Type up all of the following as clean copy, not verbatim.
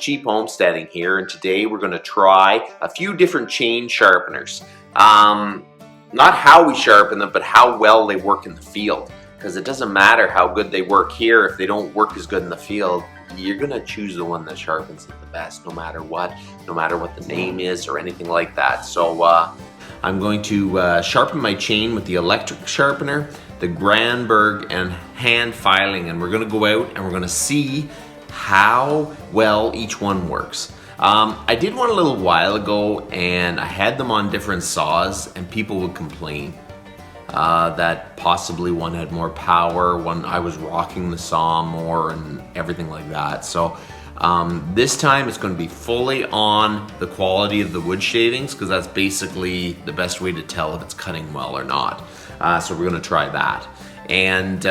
Cheap Homesteading here, and today we're going to try a few different chain sharpeners. Not how we sharpen them, but how well they work in the field. Because it doesn't matter how good they work here, if they don't work as good in the field, you're going to choose the one that sharpens it the best, no matter what the name is or anything like that. So I'm going to sharpen my chain with the electric sharpener, the granberg, and hand filing, and we're going to go out and we're going to see how well each one works. I did one a little while ago and I had them on different saws, and people would complain that possibly one had more power, one I was rocking the saw more and everything like that. So this time it's going to be fully on the quality of the wood shavings, because that's basically the best way to tell if it's cutting well or not. So we're going to try that, and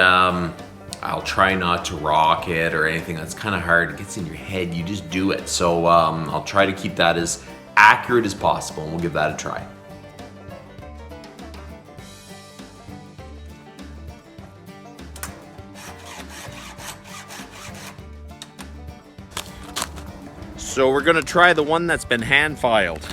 I'll try not to rock it or anything. That's kind of hard. It gets in your head. You just do it. So I'll try to keep that as accurate as possible, and we'll give that a try. So we're going to try the one that's been hand filed.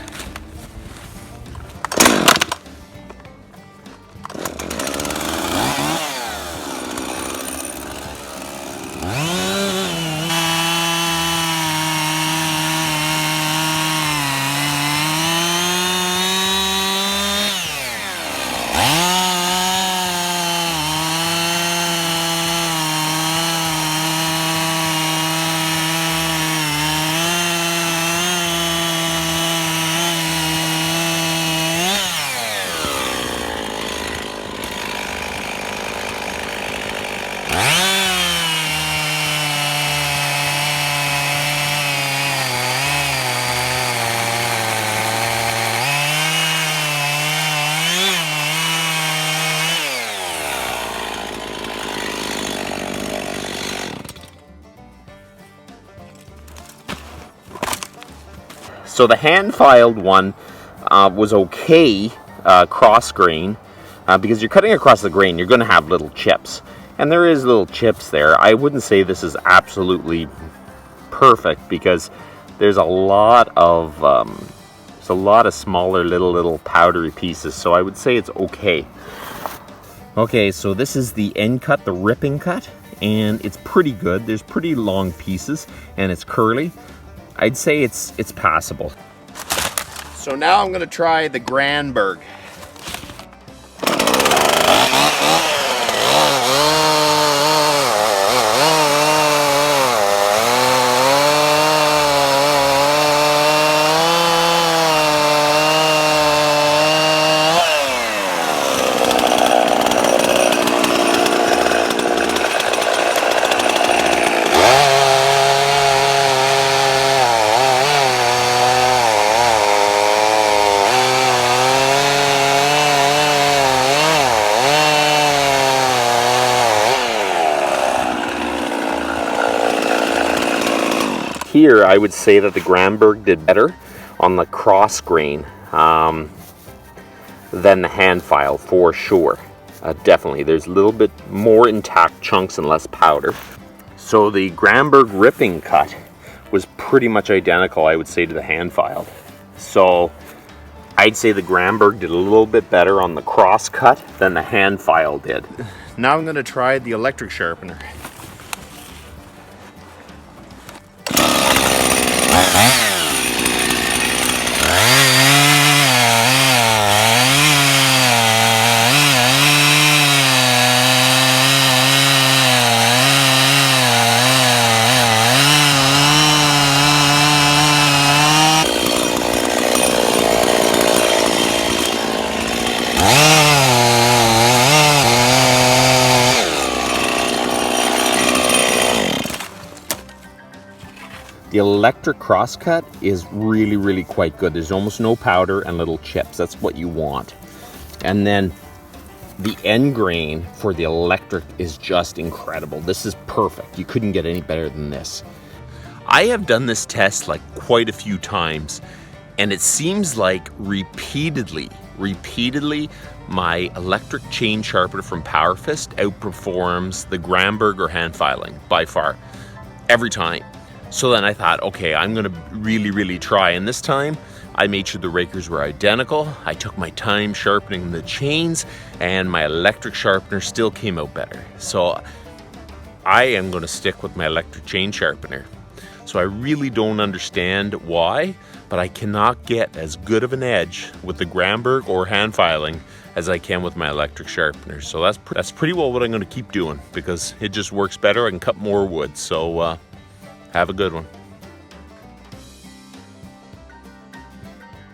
So the hand-filed one was okay cross grain, because you're cutting across the grain, you're going to have little chips. And there is little chips there. I wouldn't say this is absolutely perfect, because there's a lot of smaller little powdery pieces. So I would say it's okay. Okay, so this is the end cut, the ripping cut, and it's pretty good. There's pretty long pieces, and it's curly. I'd say it's passable. So now I'm going to try the granberg. Here, I would say that the granberg did better on the cross grain than the hand file, for sure. Definitely, there's a little bit more intact chunks and less powder. So the granberg ripping cut was pretty much identical, I would say, to the hand filed. So I'd say the granberg did a little bit better on the cross cut than the hand file did. Now I'm going to try the electric sharpener. The electric crosscut is really quite good. There's almost no powder and little chips. That's what you want. And then the end grain for the electric is just incredible. This is perfect. You couldn't get any better than this. I have done this test like quite a few times, and it seems like repeatedly, my electric chain sharpener from Powerfist outperforms the granberg or hand filing by far, every time. So then I thought, okay, I'm gonna really try, and this time I made sure the rakers were identical. I took my time sharpening the chains, and my electric sharpener still came out better. So I am gonna stick with my electric chain sharpener. So I really don't understand why, but I cannot get as good of an edge with the granberg or hand filing as I can with my electric sharpener. So that's pretty well what I'm gonna keep doing, because it just works better. I can cut more wood. So have a good one.